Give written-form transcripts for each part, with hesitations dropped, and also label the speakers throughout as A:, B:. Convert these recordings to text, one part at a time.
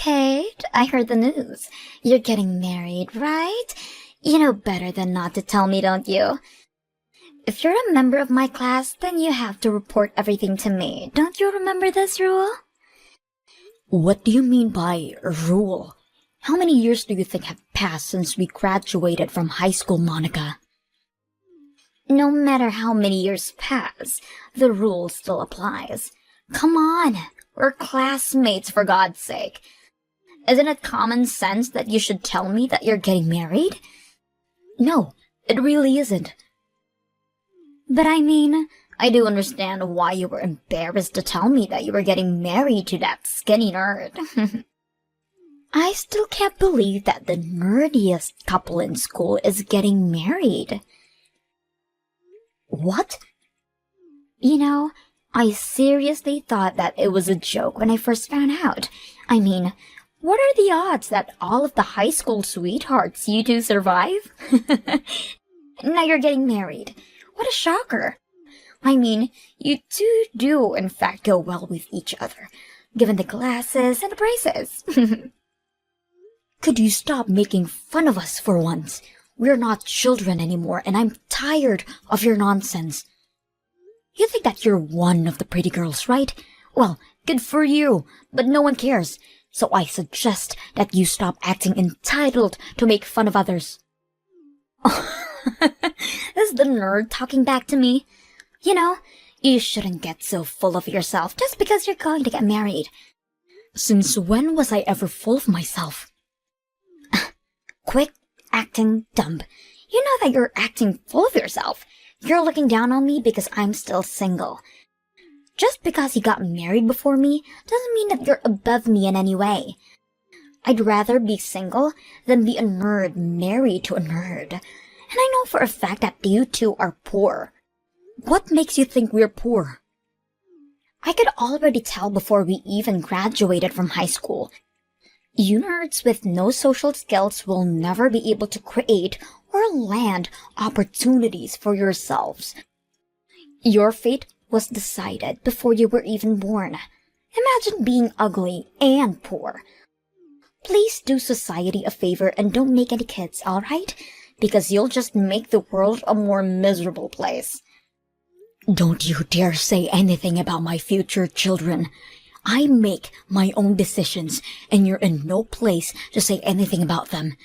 A: Kate, I heard the news. You're getting married, right? You know better than not to tell me, don't you? If you're a member of my class, then you have to report everything to me. Don't you remember this rule?
B: What do you mean by rule? How many years do you think have passed since we graduated from high school, Monica?
A: No matter how many years pass, the rule still applies. Come on, we're classmates for God's sake. Isn't it common sense that you should tell me that you're getting married?
B: No, it really isn't.
A: But I do understand why you were embarrassed to tell me that you were getting married to that skinny nerd. I still can't believe that the nerdiest couple in school is getting married.
B: What?
A: You know, I seriously thought that it was a joke when I first found out. What are the odds that all of the high school sweethearts you two survive? Now you're getting married. What a shocker. You two do in fact go well with each other, given the glasses and the braces.
B: Could you stop making fun of us for once? We're not children anymore, and I'm tired of your nonsense. You think that you're one of the pretty girls, right? Well, good for you, but no one cares. So I suggest that you stop acting entitled to make fun of others.
A: Is the nerd talking back to me? You know, you shouldn't get so full of yourself just because you're going to get married.
B: Since when was I ever full of myself?
A: Quit acting dumb. You know that you're acting full of yourself. You're looking down on me because I'm still single. Just because you got married before me doesn't mean that you're above me in any way. I'd rather be single than be a nerd married to a nerd. And I know for a fact that you two are poor.
B: What makes you think we're poor?
A: I could already tell before we even graduated from high school. You nerds with no social skills will never be able to create or land opportunities for yourselves. Your fate was decided before you were even born. Imagine being ugly and poor. Please do society a favor and don't make any kids, alright? Because you'll just make the world a more miserable place.
B: Don't you dare say anything about my future children. I make my own decisions, and you're in no place to say anything about them.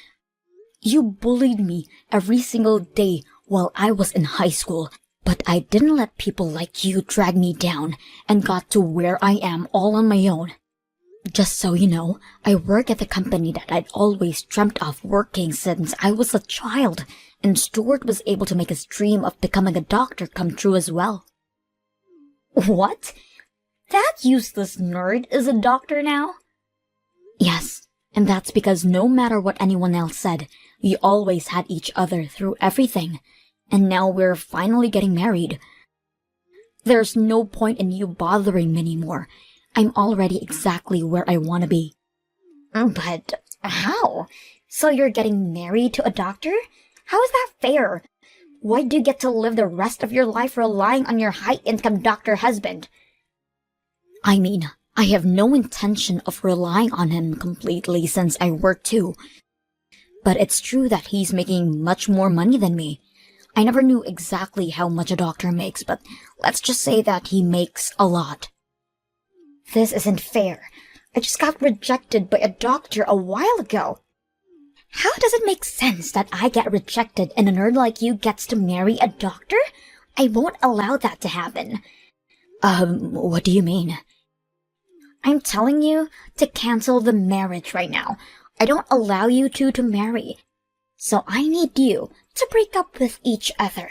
B: You bullied me every single day while I was in high school, but I didn't let people like you drag me down and got to where I am all on my own. Just so you know, I work at the company that I'd always dreamt of working since I was a child, and Stuart was able to make his dream of becoming a doctor come true as well.
A: What? That useless nerd is a doctor now?
B: Yes, and that's because no matter what anyone else said, we always had each other through everything, and now we're finally getting married. There's no point in you bothering me anymore. I'm already exactly where I want to be.
A: But how? So you're getting married to a doctor? How is that fair? Why do you get to live the rest of your life relying on your high-income doctor husband?
B: I have no intention of relying on him completely since I work too. But it's true that he's making much more money than me. I never knew exactly how much a doctor makes, but let's just say that he makes a lot.
A: This isn't fair. I just got rejected by a doctor a while ago. How does it make sense that I get rejected and a nerd like you gets to marry a doctor? I won't allow that to happen.
B: What do you mean?
A: I'm telling you to cancel the marriage right now. I don't allow you two to marry. So I need you to break up with each other.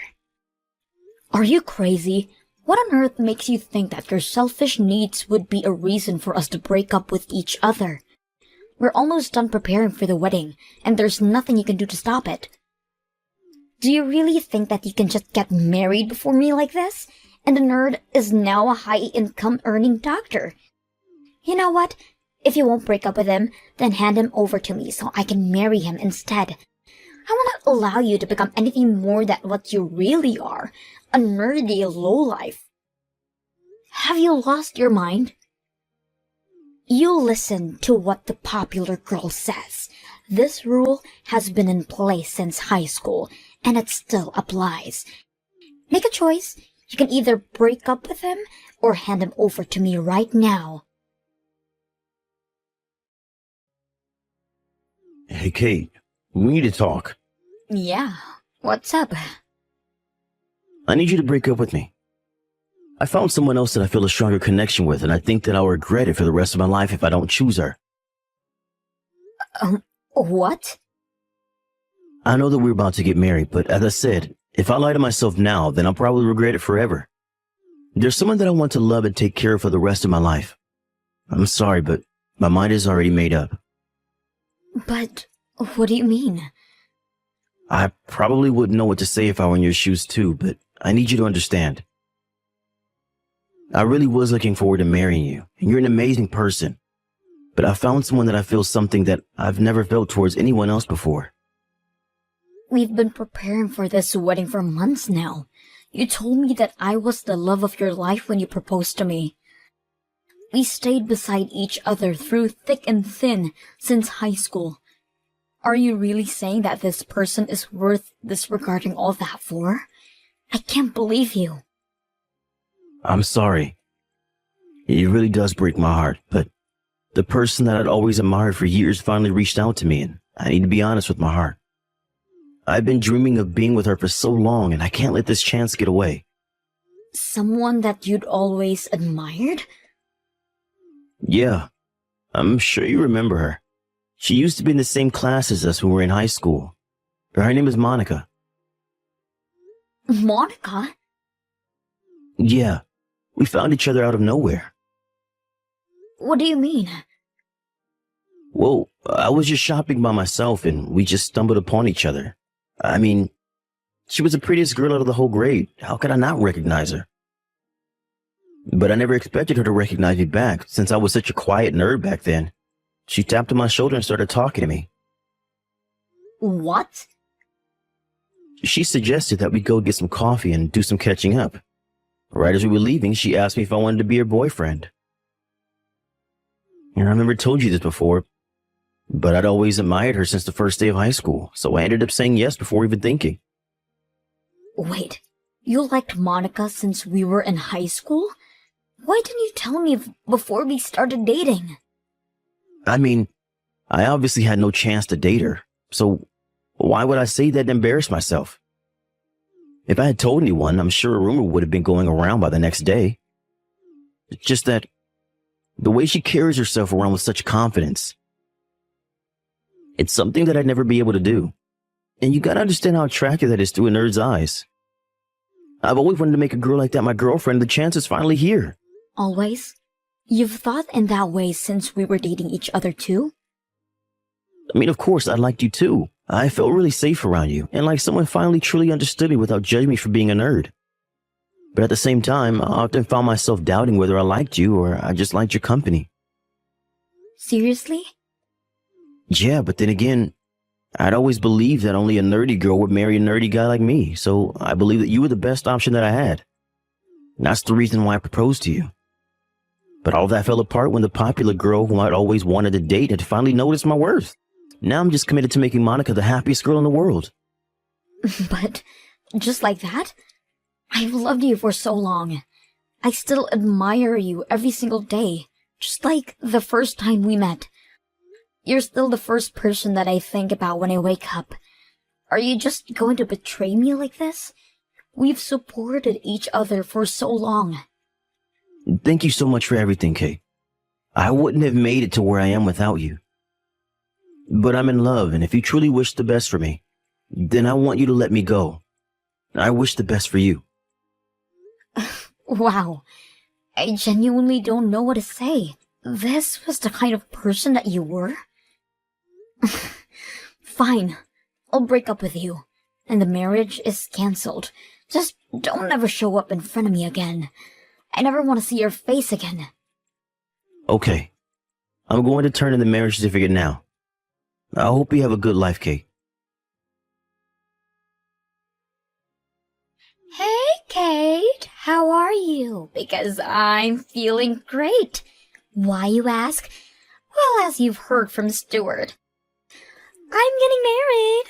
B: Are you crazy? What on earth makes you think that your selfish needs would be a reason for us to break up with each other? We're almost done preparing for the wedding, and there's nothing you can do to stop it.
A: Do you really think that you can just get married before me like this? And the nerd is now a high-income earning doctor. You know what? If you won't break up with him, then hand him over to me so I can marry him instead. I will not allow you to become anything more than what you really are, a nerdy lowlife.
B: Have you lost your mind?
A: You listen to what the popular girl says. This rule has been in place since high school, and it still applies. Make a choice. You can either break up with him or hand him over to me right now.
C: Hey, Kate, we need to talk.
A: Yeah, what's up?
C: I need you to break up with me. I found someone else that I feel a stronger connection with, and I think that I'll regret it for the rest of my life if I don't choose her.
A: What?
C: I know that we're about to get married, but as I said, if I lie to myself now, then I'll probably regret it forever. There's someone that I want to love and take care of for the rest of my life. I'm sorry, but my mind is already made up.
A: But what do you mean?
C: I probably wouldn't know what to say if I were in your shoes too, but I need you to understand. I really was looking forward to marrying you, and you're an amazing person. But I found someone that I feel something that I've never felt towards anyone else before.
A: We've been preparing for this wedding for months now. You told me that I was the love of your life when you proposed to me. We stayed beside each other through thick and thin since high school. Are you really saying that this person is worth disregarding all that for? I can't believe you.
C: I'm sorry. It really does break my heart, but the person that I'd always admired for years finally reached out to me, and I need to be honest with my heart. I've been dreaming of being with her for so long, and I can't let this chance get away.
A: Someone that you'd always admired?
C: Yeah, I'm sure you remember her. She used to be in the same class as us when we were in high school. Her name is Monica.
A: Monica?
C: Yeah, we found each other out of nowhere.
A: What do you mean?
C: Well, I was just shopping by myself, and we just stumbled upon each other. I mean, she was the prettiest girl out of the whole grade. How could I not recognize her? But I never expected her to recognize me back, since I was such a quiet nerd back then. She tapped on my shoulder and started talking to me.
A: What?
C: She suggested that we go get some coffee and do some catching up. Right as we were leaving, she asked me if I wanted to be her boyfriend. And I never told you this before, but I'd always admired her since the first day of high school, so I ended up saying yes before even thinking.
A: Wait, you liked Monica since we were in high school? Why didn't you tell me before we started dating?
C: I mean, I obviously had no chance to date her, so why would I say that and embarrass myself? If I had told anyone, I'm sure a rumor would have been going around by the next day. It's just that the way she carries herself around with such confidence, it's something that I'd never be able to do. And you gotta understand how attractive that is through a nerd's eyes. I've always wanted to make a girl like that my girlfriend, the chance is finally here.
A: Always? You've thought in that way since we were dating each other too?
C: I mean, of course, I liked you too. I felt really safe around you, and like someone finally truly understood me without judging me for being a nerd. But at the same time, I often found myself doubting whether I liked you or I just liked your company.
A: Seriously?
C: Yeah, but then again, I'd always believed that only a nerdy girl would marry a nerdy guy like me, so I believed that you were the best option that I had. And that's the reason why I proposed to you. But all that fell apart when the popular girl whom I'd always wanted to date had finally noticed my worth. Now I'm just committed to making Monica the happiest girl in the world.
A: But just like that? I've loved you for so long. I still admire you every single day, just like the first time we met. You're still the first person that I think about when I wake up. Are you just going to betray me like this? We've supported each other for so long.
C: Thank you so much for everything, Kate. I wouldn't have made it to where I am without you. But I'm in love, and if you truly wish the best for me, then I want you to let me go. I wish the best for you.
A: Wow. I genuinely don't know what to say. This was the kind of person that you were? Fine. I'll break up with you. And the marriage is cancelled. Just don't ever show up in front of me again. I never want to see your face again.
C: Okay. I'm going to turn in the marriage certificate now. I hope you have a good life, Kate.
A: Hey, Kate. How are you? Because I'm feeling great. Why, you ask? Well, as you've heard from Stuart, I'm getting married.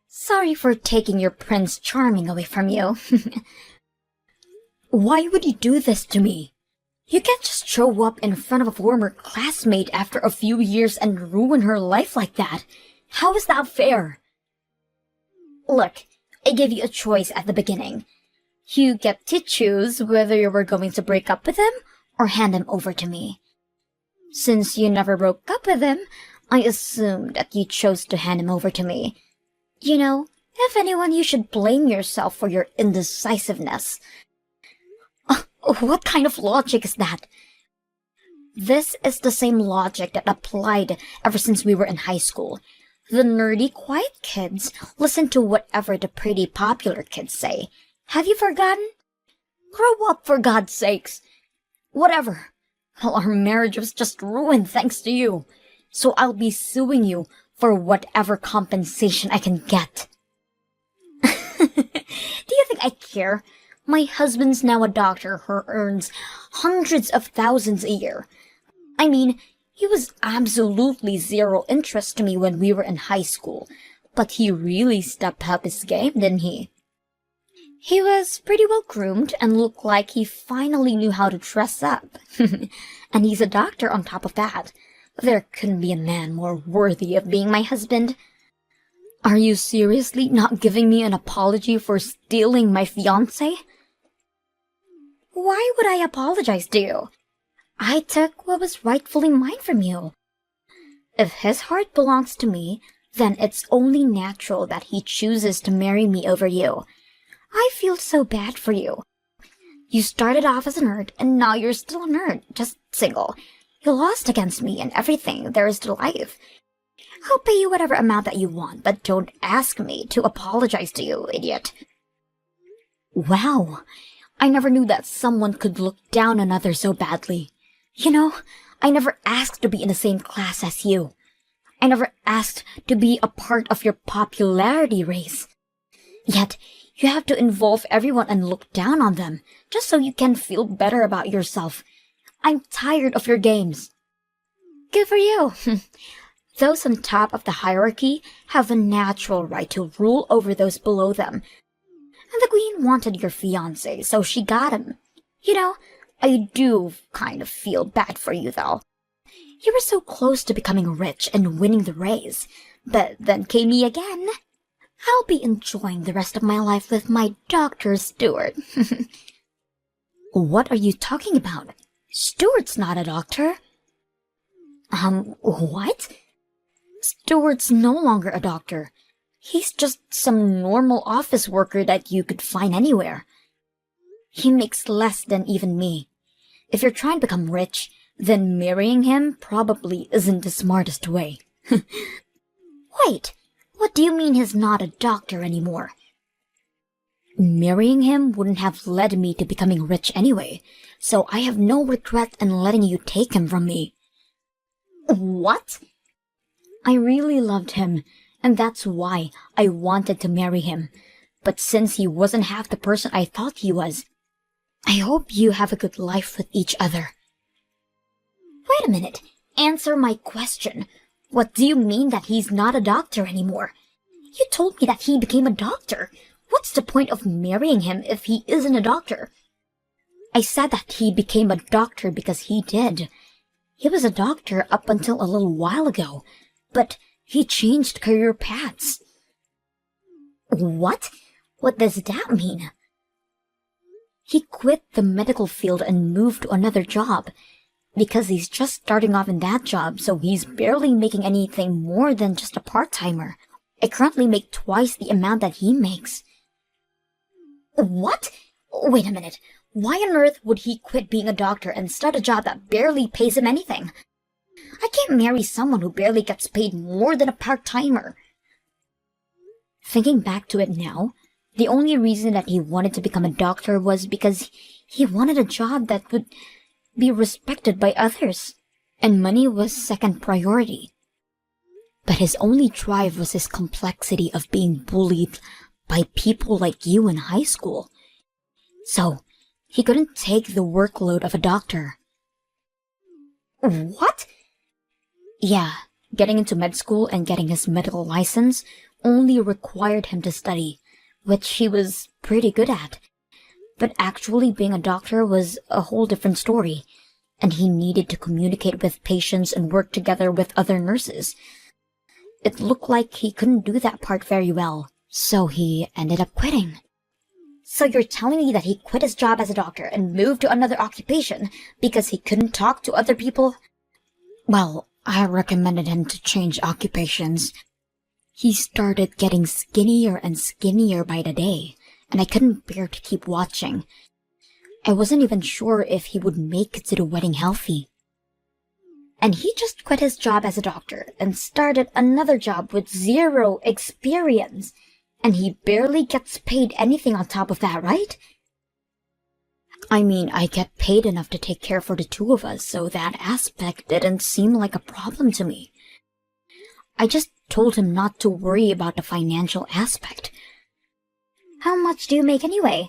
A: Sorry for taking your Prince Charming away from you.
B: Why would you do this to me? You can't just show up in front of a former classmate after a few years and ruin her life like that. How is that fair?
A: Look, I gave you a choice at the beginning. You get to choose whether you were going to break up with him or hand him over to me. Since you never broke up with him, I assumed that you chose to hand him over to me. You know, if anyone, you should blame yourself for your indecisiveness.
B: What kind of logic is that?
A: This is the same logic that applied ever since we were in high school. The nerdy, quiet kids listen to whatever the pretty, popular kids say. Have you forgotten?
B: Grow up, for God's sakes. Whatever. Well, our marriage was just ruined thanks to you. So I'll be suing you for whatever compensation I can get.
A: Do you think I care? My husband's now a doctor who earns hundreds of thousands a year. I mean, he was absolutely zero interest to me when we were in high school, but he really stepped up his game, didn't he? He was pretty well groomed and looked like he finally knew how to dress up. And he's a doctor on top of that. There couldn't be a man more worthy of being my husband.
B: Are you seriously not giving me an apology for stealing my fiancé?
A: Why would I apologize to you? I took what was rightfully mine from you. If his heart belongs to me, then it's only natural that he chooses to marry me over you. I feel so bad for you. You started off as a nerd, and now you're still a nerd, just single. You lost against me and everything there is to life. I'll pay you whatever amount that you want, but don't ask me to apologize to you, idiot.
B: Wow, I never knew that someone could look down on others so badly. You know, I never asked to be in the same class as you. I never asked to be a part of your popularity race. Yet, you have to involve everyone and look down on them, just so you can feel better about yourself. I'm tired of your games.
A: Good for you. Those on top of the hierarchy have a natural right to rule over those below them. And the queen wanted your fiancé, so she got him. You know, I do kind of feel bad for you, though. You were so close to becoming rich and winning the race, but then came me again. I'll be enjoying the rest of my life with my Dr. Stuart.
B: What are you talking about? Stuart's not a doctor.
A: What?
B: Stuart's no longer a doctor. He's just some normal office worker that you could find anywhere. He makes less than even me. If you're trying to become rich, then marrying him probably isn't the smartest way.
A: Wait, what do you mean he's not a doctor anymore?
B: Marrying him wouldn't have led me to becoming rich anyway, so I have no regret in letting you take him from me.
A: What?
B: I really loved him, and that's why I wanted to marry him. But since he wasn't half the person I thought he was, I hope you have a good life with each other.
A: Wait a minute. Answer my question. What do you mean that he's not a doctor anymore? You told me that he became a doctor. What's the point of marrying him if he isn't a doctor?
B: I said that he became a doctor because he did. He was a doctor up until a little while ago, but he changed career paths.
A: What? What does that mean?
B: He quit the medical field and moved to another job. Because he's just starting off in that job, so he's barely making anything more than just a part-timer. I currently make twice the amount that he makes.
A: What? Wait a minute. Why on earth would he quit being a doctor and start a job that barely pays him anything? I can't marry someone who barely gets paid more than a part-timer.
B: Thinking back to it now, the only reason that he wanted to become a doctor was because he wanted a job that would be respected by others, and money was second priority. But his only drive was his complexity of being bullied by people like you in high school. So, he couldn't take the workload of a doctor.
A: What?
B: Yeah, getting into med school and getting his medical license only required him to study, which he was pretty good at. But actually being a doctor was a whole different story, and he needed to communicate with patients and work together with other nurses. It looked like he couldn't do that part very well, so he ended up quitting.
A: So you're telling me that he quit his job as a doctor and moved to another occupation because he couldn't talk to other people?
B: Well, I recommended him to change occupations. He started getting skinnier and skinnier by the day, and I couldn't bear to keep watching. I wasn't even sure if he would make it to the wedding healthy.
A: And he just quit his job as a doctor and started another job with zero experience. And he barely gets paid anything on top of that, right?
B: I mean, I get paid enough to take care for the two of us, so that aspect didn't seem like a problem to me. I just told him not to worry about the financial aspect.
A: How much do you make anyway?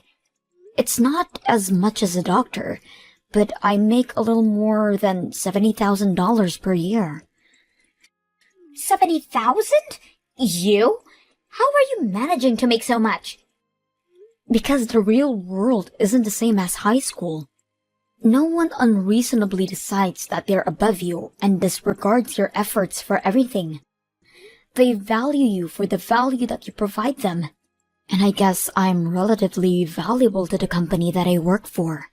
B: It's not as much as a doctor, but I make a little more than $70,000 per year.
A: 70,000? You? How are you managing to make so much?
B: Because the real world isn't the same as high school. No one unreasonably decides that they're above you and disregards your efforts for everything. They value you for the value that you provide them. And I guess I'm relatively valuable to the company that I work for.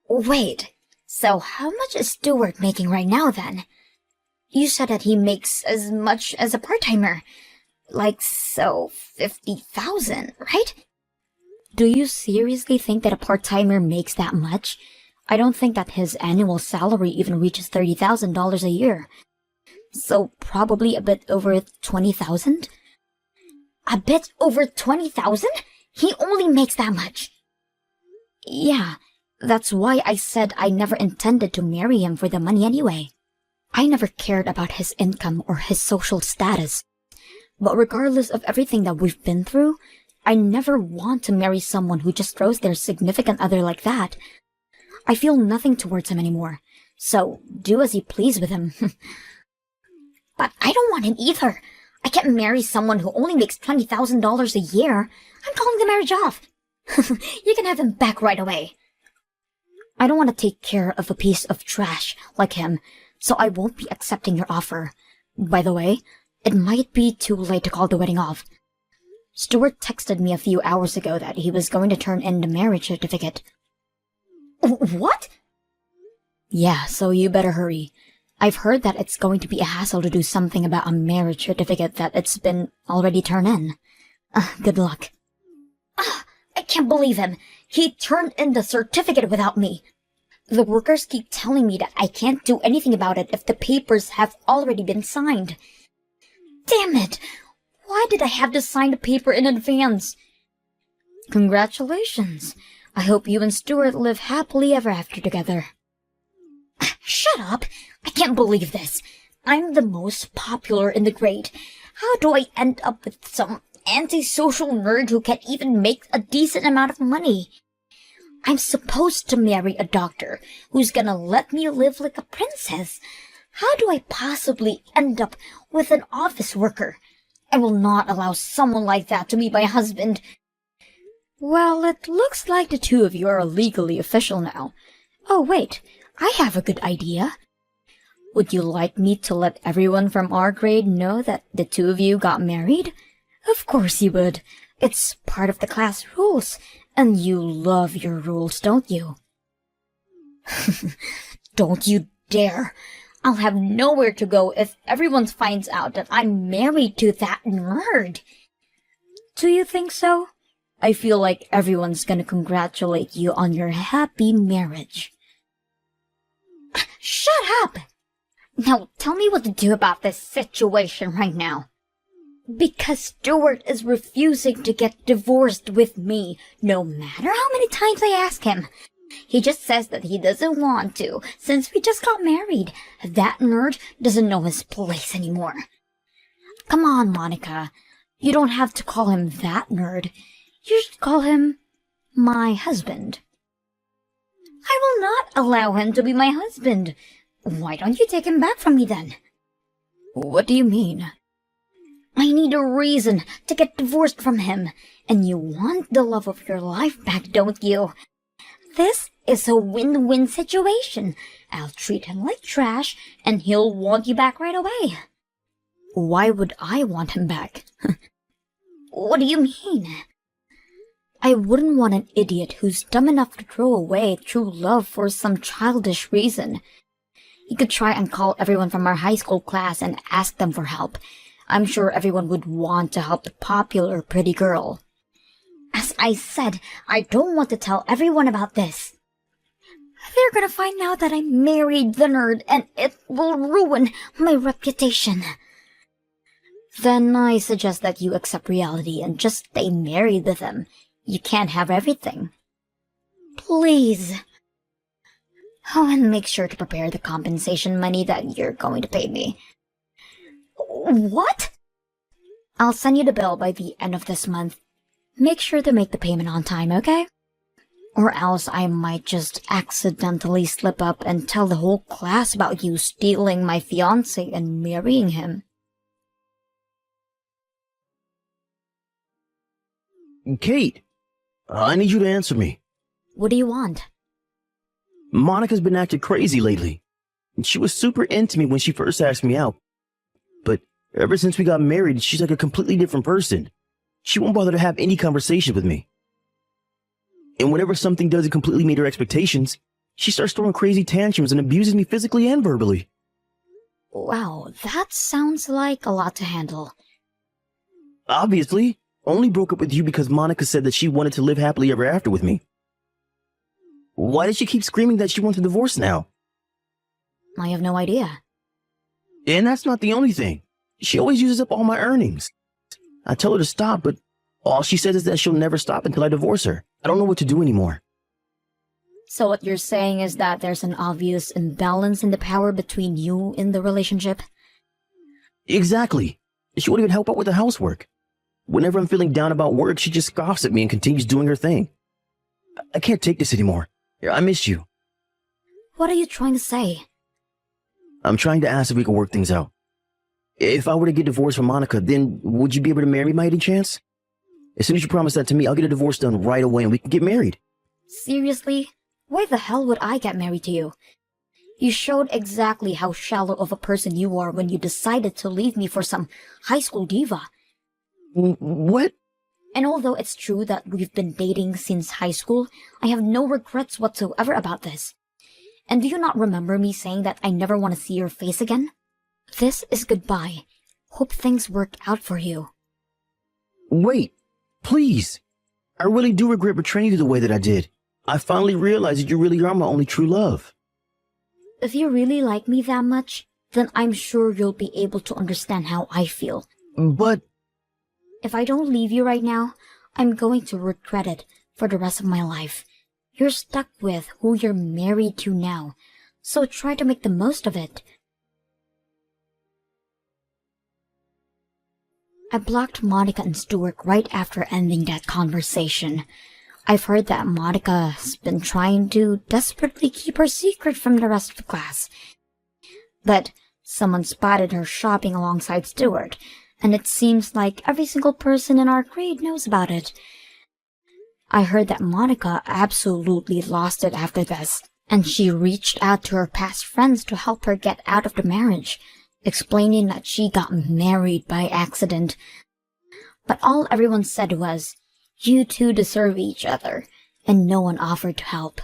A: Wait, so how much is Stuart making right now then? You said that he makes as much as a part-timer. Like, so 50,000, right?
B: Do you seriously think that a part-timer makes that much? I don't think that his annual salary even reaches $30,000 a year. So probably a bit over 20,000?
A: A bit over 20,000? He only makes that much.
B: Yeah, that's why I said I never intended to marry him for the money anyway. I never cared about his income or his social status. But regardless of everything that we've been through, I never want to marry someone who just throws their significant other like that. I feel nothing towards him anymore, so do as you please with him.
A: But I don't want him either. I can't marry someone who only makes $20,000 a year. I'm calling the marriage off. You can have him back right away.
B: I don't want to take care of a piece of trash like him, so I won't be accepting your offer. By the way, it might be too late to call the wedding off. Stuart texted me a few hours ago that he was going to turn in the marriage certificate.
A: What?
B: Yeah, so you better hurry. I've heard that it's going to be a hassle to do something about a marriage certificate that it's been already turned in. Good luck.
A: I can't believe him. He turned in the certificate without me. The workers keep telling me that I can't do anything about it if the papers have already been signed. Damn it! Why did I have to sign the paper in advance?
B: Congratulations. I hope you and Stuart live happily ever after together.
A: Shut up! I can't believe this. I'm the most popular in the grade. How do I end up with some antisocial nerd who can't even make a decent amount of money? I'm supposed to marry a doctor who's gonna let me live like a princess. How do I possibly end up with an office worker? I will not allow someone like that to be my husband.
B: Well, it looks like the two of you are legally official now. Oh, wait, I have a good idea. Would you like me to let everyone from our grade know that the two of you got married? Of course you would. It's part of the class rules, and you love your rules, don't you?
A: Don't you dare! I'll have nowhere to go if everyone finds out that I'm married to that nerd.
B: Do you think so? I feel like everyone's gonna congratulate you on your happy marriage.
A: Shut up! Now tell me what to do about this situation right now. Because Stuart is refusing to get divorced with me, no matter how many times I ask him. He just says that he doesn't want to, since we just got married. That nerd doesn't know his place anymore.
B: Come on, Monica. You don't have to call him that nerd. You should call him my husband.
A: I will not allow him to be my husband. Why don't you take him back from me then?
B: What do you mean?
A: I need a reason to get divorced from him, and you want the love of your life back, don't you? This is a win-win situation. I'll treat him like trash, and he'll want you back right away.
B: Why would I want him back?
A: What do you mean?
B: I wouldn't want an idiot who's dumb enough to throw away true love for some childish reason.
A: You could try and call everyone from our high school class and ask them for help. I'm sure everyone would want to help the popular pretty girl. As I said, I don't want to tell everyone about this. They're gonna find out that I married the nerd, and it will ruin my reputation.
B: Then I suggest that you accept reality and just stay married with him. You can't have everything.
A: Please. Oh, and make sure to prepare the compensation money that you're going to pay me. What?
B: I'll send you the bill by the end of this month. Make sure to make the payment on time, okay? Or else I might just accidentally slip up and tell the whole class about you stealing my fiancé and marrying him.
C: Kate, I need you to answer me.
B: What do you want?
C: Monica's been acting crazy lately. She was super into me when she first asked me out. But ever since we got married, she's like a completely different person. She won't bother to have any conversation with me. And whenever something doesn't completely meet her expectations, she starts throwing crazy tantrums and abuses me physically and verbally.
B: Wow, that sounds like a lot to handle.
C: Obviously, only broke up with you because Monica said that she wanted to live happily ever after with me. Why does she keep screaming that she wants a divorce now?
B: I have no idea.
C: And that's not the only thing. She always uses up all my earnings. I tell her to stop, but all she says is that she'll never stop until I divorce her. I don't know what to do anymore.
B: So what you're saying is that there's an obvious imbalance in the power between you in the relationship?
C: Exactly. She won't even help out with the housework. Whenever I'm feeling down about work, she just scoffs at me and continues doing her thing. I can't take this anymore. I miss you.
B: What are you trying to say?
C: I'm trying to ask if we can work things out. If I were to get divorced from Monica, then would you be able to marry me by any chance? As soon as you promise that to me, I'll get a divorce done right away and we can get married.
B: Seriously? Why the hell would I get married to you? You showed exactly how shallow of a person you are when you decided to leave me for some high school diva.
C: What?
B: And although it's true that we've been dating since high school, I have no regrets whatsoever about this. And do you not remember me saying that I never want to see your face again? This is goodbye. Hope things work out for you.
C: Wait, please. I really do regret betraying you the way that I did. I finally realized that you really are my only true love.
B: If you really like me that much, then I'm sure you'll be able to understand how I feel.
C: But
B: if I don't leave you right now, I'm going to regret it for the rest of my life. You're stuck with who you're married to now, so try to make the most of it. I blocked Monica and Stuart right after ending that conversation. I've heard that Monica's been trying to desperately keep her secret from the rest of the class. But someone spotted her shopping alongside Stuart, and it seems like every single person in our grade knows about it. I heard that Monica absolutely lost it after this, and she reached out to her past friends to help her get out of the marriage, explaining that she got married by accident. But all everyone said was, "You two deserve each other," and no one offered to help.